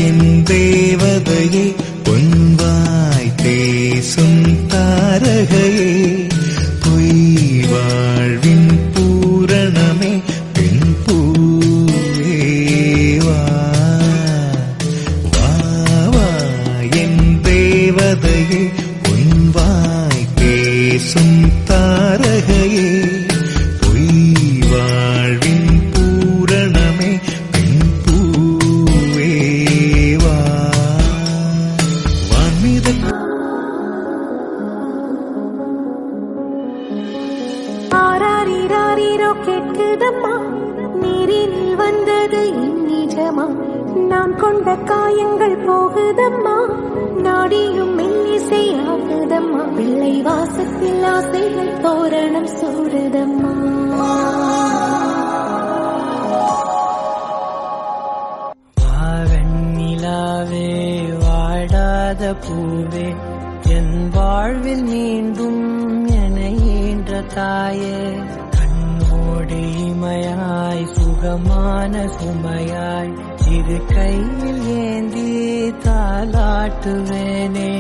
என் தேவதையே பொன்வாய் பேசும் தாரகையே பொய் வாழ்வின் பூரணமே பெண் பூவேவா வா வா என் தேவதையே பொன்வாய் பேசும் தாரகையே பொய் வாழ்வின் பூரணமே பெண் பூவேவா வான்மீது ஆராரிராரிரோ கேட்குதம்மா நீரினில் வந்தது என் நிஜமா நாம் கொண்ட காயங்கள் போகுதம்மா நாடியும் மெல்லிசை ஆகுதம்மா பிள்ளை வாசத்தில் ஆசைகள் தோரணம் சூடுதம்மா வாவெண்ணிலாவே வாடாத பூவே என் வாழ்வில் மீண்டும் என ஈன்ற தாயே கண்ணோடு இமையாய் சுகமான சுமையாய் இரு கையில் ஏந்தி தாலாட்டுவேனே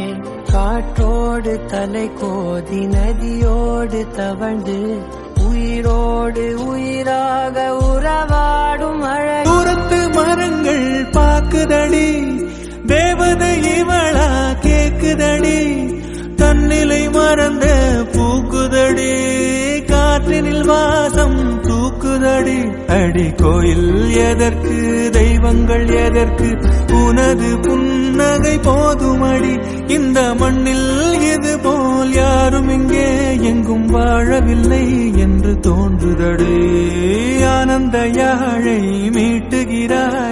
காற்றோடு தலை கோதி நதியோடு தவழ்ந்து உயிரோடு உயிராக உறவாடும் அழகு தூரத்து மரங்கள் பாக்குதடி தேவதை இவளா கேக்குதடி தன்னிலை மறந்த பூக்குதடி காற்றினில் வாசம் தூக்குதடி அடி கோயில் எதற்கு தெய்வங்கள் எதற்கு உனது புன்னகை போதுமடி இந்த மண்ணில் இது போல் யாரும் இங்கே எங்கும் வாழவில்லை என்று தோன்றுதடி ஆனந்த யாழை மீட்டுகிறார்